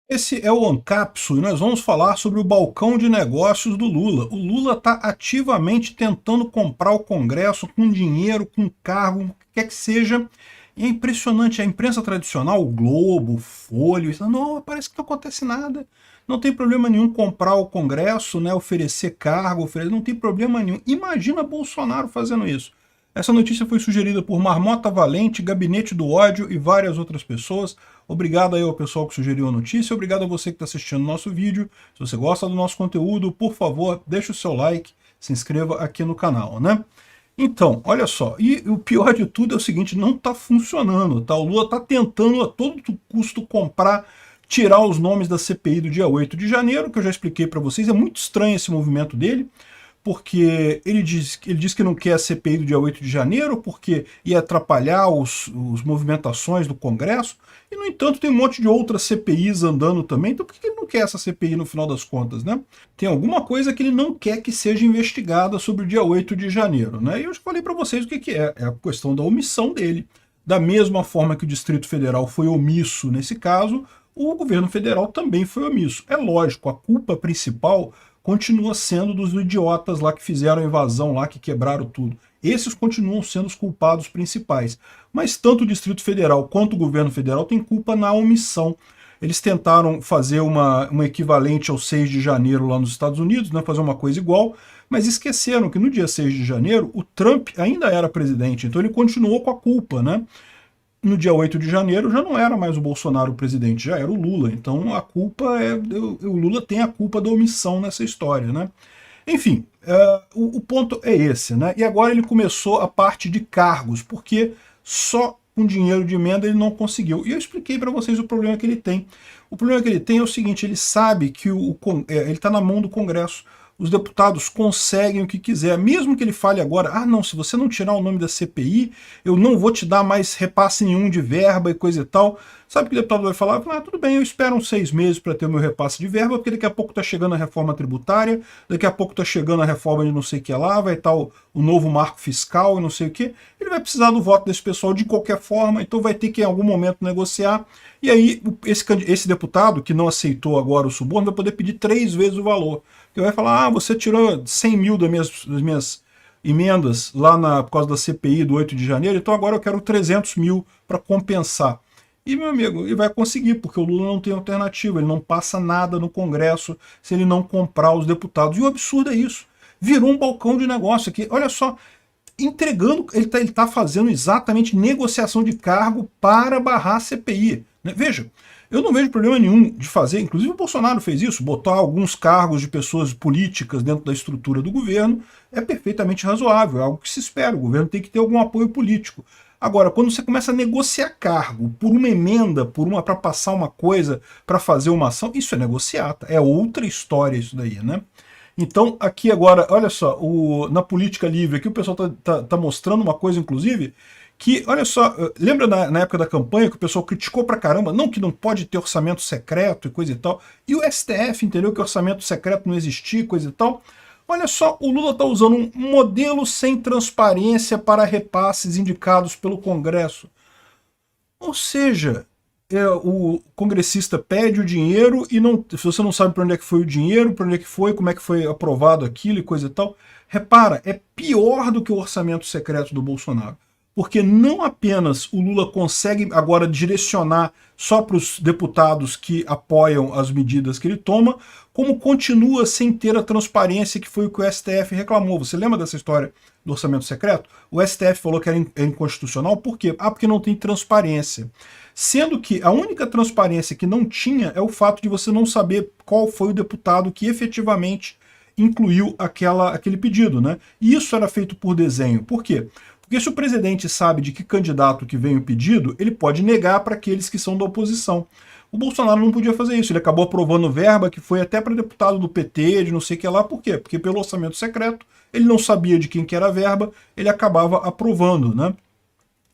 Esse é o Ancapsu e nós vamos falar sobre o balcão de negócios do Lula. O Lula está ativamente tentando comprar o Congresso com dinheiro, com cargo, o que quer que seja. E é impressionante, a imprensa tradicional, o Globo, o Folha, isso, não, parece que não acontece nada. Não tem problema nenhum comprar o Congresso, né, oferecer cargo, não tem problema nenhum. Imagina Bolsonaro fazendo isso. Essa notícia foi sugerida por Marmota Valente, Gabinete do Ódio e várias outras pessoas. Obrigado aí ao pessoal que sugeriu a notícia, obrigado a você que está assistindo o nosso vídeo. Se você gosta do nosso conteúdo, por favor, deixe o seu like, se inscreva aqui no canal, né? Então, olha só, e o pior de tudo é o seguinte, não está funcionando, tá? O Lula está tentando a todo custo comprar, tirar os nomes da CPI do dia 8 de janeiro, que eu já expliquei para vocês, é muito estranho esse movimento dele, porque ele diz que não quer a CPI do dia 8 de janeiro, porque ia atrapalhar os movimentações do Congresso, e, no entanto, tem um monte de outras CPIs andando também, então por que ele não quer essa CPI no final das contas, né? Tem alguma coisa que ele não quer que seja investigada sobre o dia 8 de janeiro, né? E eu já falei para vocês o que é a questão da omissão dele. Da mesma forma que o Distrito Federal foi omisso nesse caso, o governo federal também foi omisso. É lógico, a culpa principal continua sendo dos idiotas lá que fizeram a invasão lá, que quebraram tudo. Esses continuam sendo os culpados principais. Mas tanto o Distrito Federal quanto o governo federal têm culpa na omissão. Eles tentaram fazer uma equivalente ao 6 de janeiro lá nos Estados Unidos, né, fazer uma coisa igual, mas esqueceram que no dia 6 de janeiro o Trump ainda era presidente, então ele continuou com a culpa, né? No dia 8 de janeiro já não era mais o Bolsonaro o presidente, já era o Lula. Então a culpa é. O Lula tem a culpa da omissão nessa história, né? Enfim, o ponto é esse, né? E agora ele começou a parte de cargos, porque só com dinheiro de emenda ele não conseguiu. E eu expliquei para vocês o problema que ele tem. O problema que ele tem é o seguinte, ele sabe que ele está na mão do Congresso. Os deputados conseguem o que quiser, mesmo que ele fale agora, ah não, se você não tirar o nome da CPI, eu não vou te dar mais repasse nenhum de verba e coisa e tal. Sabe o que o deputado vai falar? Ah, tudo bem, eu espero uns 6 meses para ter o meu repasse de verba, porque daqui a pouco está chegando a reforma tributária, daqui a pouco está chegando a reforma de não sei o que lá, vai estar o novo marco fiscal e não sei o que. Ele vai precisar do voto desse pessoal de qualquer forma, então vai ter que em algum momento negociar. E aí esse deputado que não aceitou agora o suborno vai poder pedir 3 vezes o valor. Que vai falar, ah, você tirou 100 mil das minhas emendas lá por causa da CPI do 8 de janeiro, então agora eu quero 300 mil para compensar. E, meu amigo, ele vai conseguir, porque o Lula não tem alternativa, ele não passa nada no Congresso se ele não comprar os deputados. E o absurdo é isso, virou um balcão de negócio aqui. Olha só, entregando, ele tá fazendo exatamente negociação de cargo para barrar a CPI. Né? Veja, eu não vejo problema nenhum de fazer, inclusive o Bolsonaro fez isso, botar alguns cargos de pessoas políticas dentro da estrutura do governo, é perfeitamente razoável, é algo que se espera, o governo tem que ter algum apoio político. Agora, quando você começa a negociar cargo por uma emenda, para passar uma coisa, para fazer uma ação, isso é negociata, é outra história isso daí, né? Então, aqui agora, olha só, na política livre, aqui o pessoal tá mostrando uma coisa, inclusive, que, olha só, lembra na época da campanha que o pessoal criticou pra caramba, não, que não pode ter orçamento secreto e coisa e tal, e o STF entendeu que orçamento secreto não existia, coisa e tal. Olha só, o Lula está usando um modelo sem transparência para repasses indicados pelo Congresso. Ou seja, o congressista pede o dinheiro e não, se você não sabe para onde é que foi o dinheiro, para onde é que foi, como é que foi aprovado aquilo e coisa e tal, repara, é pior do que o orçamento secreto do Bolsonaro. Porque não apenas o Lula consegue agora direcionar só para os deputados que apoiam as medidas que ele toma, como continua sem ter a transparência que foi o que o STF reclamou. Você lembra dessa história do orçamento secreto? O STF falou que era inconstitucional, por quê? Ah, porque não tem transparência. Sendo que a única transparência que não tinha é o fato de você não saber qual foi o deputado que efetivamente incluiu aquele pedido, né? E isso era feito por desenho. Por quê? Porque se o presidente sabe de que candidato que vem o pedido, ele pode negar para aqueles que são da oposição. O Bolsonaro não podia fazer isso, ele acabou aprovando verba que foi até para deputado do PT, de não sei o que lá, por quê? Porque pelo orçamento secreto, ele não sabia de quem que era a verba, ele acabava aprovando, né?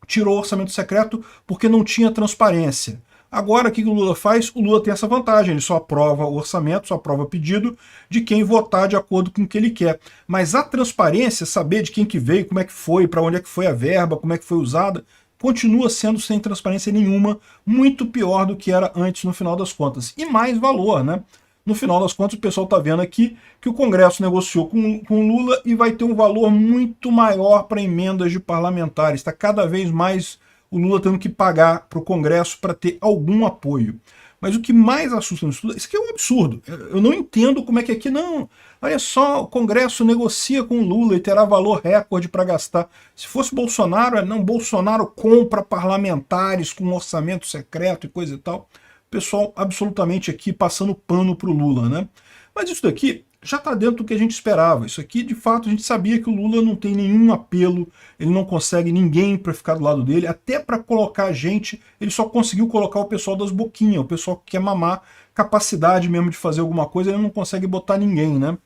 Tirou o orçamento secreto porque não tinha transparência. Agora, o que o Lula faz? O Lula tem essa vantagem, ele só aprova o orçamento, só aprova pedido de quem votar de acordo com o que ele quer. Mas a transparência, saber de quem que veio, como é que foi, para onde é que foi a verba, como é que foi usada, continua sendo sem transparência nenhuma, muito pior do que era antes no final das contas. E mais valor, né? No final das contas, o pessoal está vendo aqui que o Congresso negociou com Lula e vai ter um valor muito maior para emendas de parlamentares. Está cada vez mais o Lula tendo que pagar para o Congresso para ter algum apoio. Mas o que mais assusta nisso tudo, isso aqui é um absurdo. Eu não entendo como é que aqui não... Olha só, o Congresso negocia com o Lula e terá valor recorde para gastar. Se fosse Bolsonaro, não, Bolsonaro compra parlamentares com orçamento secreto e coisa e tal. O pessoal absolutamente aqui passando pano para o Lula, né? Mas isso daqui já está dentro do que a gente esperava. Isso aqui, de fato, a gente sabia que o Lula não tem nenhum apelo, ele não consegue ninguém para ficar do lado dele, até para colocar gente, ele só conseguiu colocar o pessoal das boquinhas, o pessoal que quer mamar, capacidade mesmo de fazer alguma coisa, ele não consegue botar ninguém, né?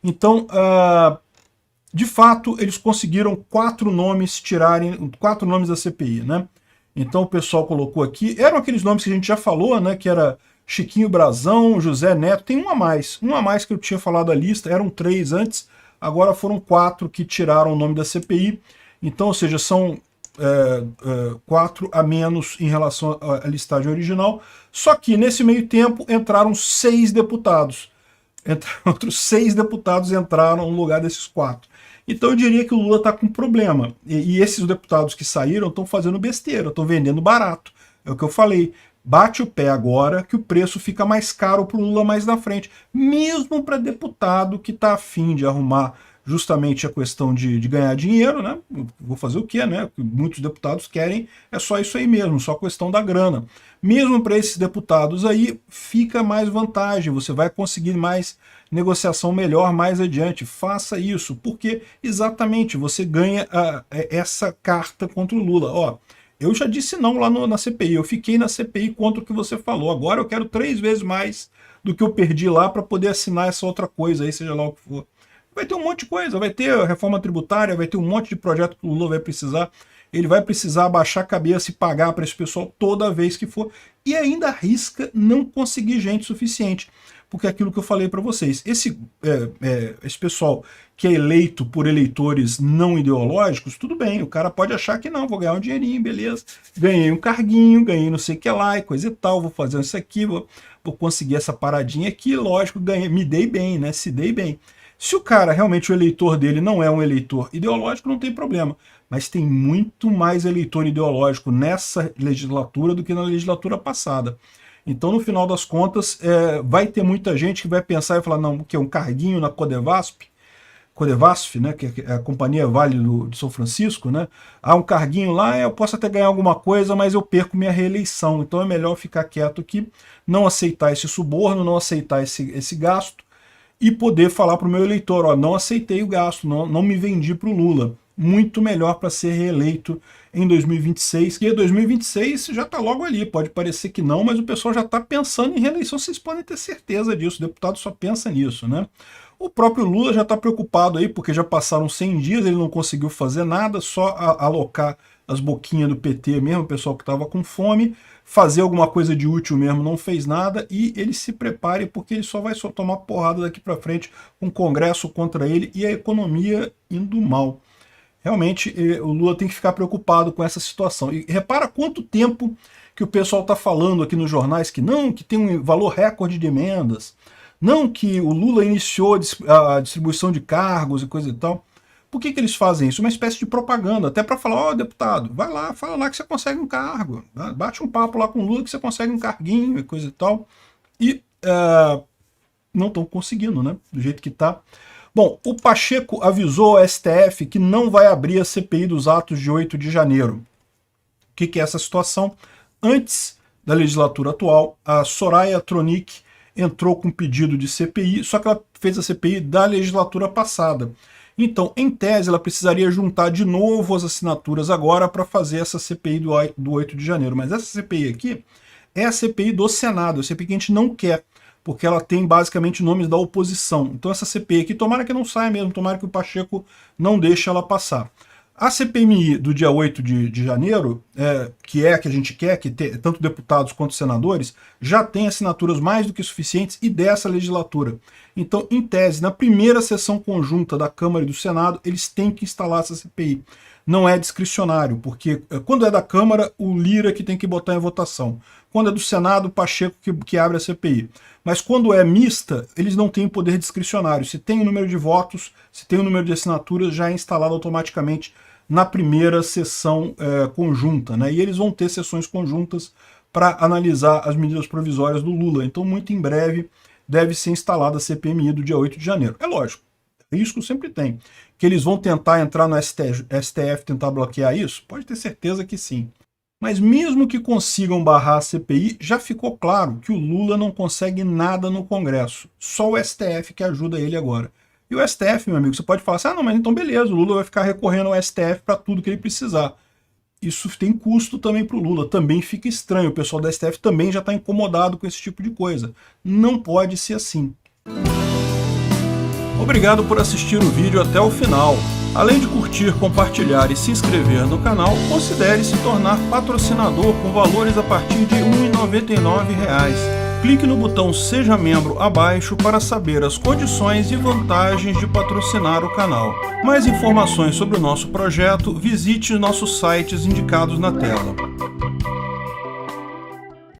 Então, de fato, eles conseguiram 4 nomes da CPI, né? Então o pessoal colocou aqui, eram aqueles nomes que a gente já falou, né, que era Chiquinho Brazão, José Neto, tem um a mais que eu tinha falado a lista, eram 3 antes, agora foram 4 que tiraram o nome da CPI, então, ou seja, são 4 a menos em relação à listagem original, só que nesse meio tempo entraram 6 deputados, outros 6 deputados entraram no lugar desses 4. Então eu diria que o Lula está com problema. E esses deputados que saíram estão fazendo besteira, estão vendendo barato. É o que eu falei. Bate o pé agora que o preço fica mais caro para o Lula mais na frente. Mesmo para deputado que está afim de arrumar justamente a questão de ganhar dinheiro, né? Vou fazer o quê, né? Muitos deputados querem, é só isso aí mesmo, só a questão da grana. Mesmo para esses deputados aí, fica mais vantagem, você vai conseguir mais negociação melhor mais adiante. Faça isso, porque exatamente você ganha essa carta contra o Lula. Ó, eu já disse não lá na CPI, eu fiquei na CPI contra o que você falou, agora eu quero 3 vezes mais do que eu perdi lá para poder assinar essa outra coisa aí, seja lá o que for. Vai ter um monte de coisa, vai ter reforma tributária, vai ter um monte de projeto que o Lula vai precisar. Ele vai precisar abaixar a cabeça e pagar para esse pessoal toda vez que for. E ainda arrisca não conseguir gente suficiente. Porque é aquilo que eu falei para vocês. Esse pessoal que é eleito por eleitores não ideológicos, tudo bem. O cara pode achar que não, vou ganhar um dinheirinho, beleza. Ganhei um carguinho, ganhei não sei o que lá e coisa e tal, vou fazer isso aqui, vou conseguir essa paradinha aqui, lógico, ganhei, me dei bem, né? Se dei bem. Se o cara, realmente, o eleitor dele não é um eleitor ideológico, não tem problema. Mas tem muito mais eleitor ideológico nessa legislatura do que na legislatura passada. Então, no final das contas, vai ter muita gente que vai pensar e falar, não, que é um carguinho na Codevasf, né, que é a Companhia Vale de São Francisco, né? Há um carguinho lá, eu posso até ganhar alguma coisa, mas eu perco minha reeleição. Então é melhor ficar quieto aqui, não aceitar esse suborno, não aceitar esse gasto, e poder falar para o meu eleitor, ó, não aceitei o gasto, não me vendi para o Lula. Muito melhor para ser reeleito em 2026, que 2026 já está logo ali, pode parecer que não, mas o pessoal já está pensando em reeleição, vocês podem ter certeza disso, o deputado só pensa nisso, né? O próprio Lula já está preocupado aí, porque já passaram 100 dias, ele não conseguiu fazer nada, só alocar as boquinhas do PT mesmo, o pessoal que estava com fome, fazer alguma coisa de útil mesmo, não fez nada, e ele se prepare, porque ele só vai tomar porrada daqui para frente, com o Congresso contra ele e a economia indo mal. Realmente, o Lula tem que ficar preocupado com essa situação. E repara quanto tempo que o pessoal está falando aqui nos jornais que não, que tem um valor recorde de emendas, não, que o Lula iniciou a distribuição de cargos e coisa e tal. Por que eles fazem isso? Uma espécie de propaganda, até para falar, ó, deputado, vai lá, fala lá que você consegue um cargo, bate um papo lá com o Lula que você consegue um carguinho e coisa e tal. E não estão conseguindo, né, do jeito que está. Bom, o Pacheco avisou ao STF que não vai abrir a CPI dos atos de 8 de janeiro. O que é essa situação? Antes da legislatura atual, a Soraya Tronic entrou com pedido de CPI, só que ela fez a CPI da legislatura passada. Então, em tese, ela precisaria juntar de novo as assinaturas agora para fazer essa CPI do 8 de janeiro. Mas essa CPI aqui é a CPI do Senado, a CPI que a gente não quer, porque ela tem basicamente nomes da oposição. Então essa CPI aqui, tomara que não saia mesmo, tomara que o Pacheco não deixe ela passar. A CPMI do dia 8 de janeiro, que é a que a gente quer, que tanto deputados quanto senadores, já tem assinaturas mais do que suficientes e dessa legislatura. Então, em tese, na primeira sessão conjunta da Câmara e do Senado, eles têm que instalar essa CPI. não é discricionário, porque quando é da Câmara, o Lira que tem que botar em votação. Quando é do Senado, o Pacheco que abre a CPI. Mas quando é mista, eles não têm poder discricionário. Se tem o número de votos, se tem o número de assinaturas, já é instalado automaticamente na primeira sessão conjunta, né? E eles vão ter sessões conjuntas para analisar as medidas provisórias do Lula. Então, muito em breve, deve ser instalada a CPMI do dia 8 de janeiro. É lógico, risco sempre tem. Que eles vão tentar entrar no STF, tentar bloquear isso? Pode ter certeza que sim. Mas mesmo que consigam barrar a CPI, já ficou claro que o Lula não consegue nada no Congresso. Só o STF que ajuda ele agora. E o STF, meu amigo, você pode falar assim, ah, não, mas então beleza, o Lula vai ficar recorrendo ao STF para tudo que ele precisar. Isso tem custo também para o Lula, também fica estranho, o pessoal da STF também já está incomodado com esse tipo de coisa. Não pode ser assim. Obrigado por assistir o vídeo até o final. Além de curtir, compartilhar e se inscrever no canal, considere se tornar patrocinador com valores a partir de R$ 1,99. Clique no botão Seja Membro abaixo para saber as condições e vantagens de patrocinar o canal. Mais informações sobre o nosso projeto, visite nossos sites indicados na tela.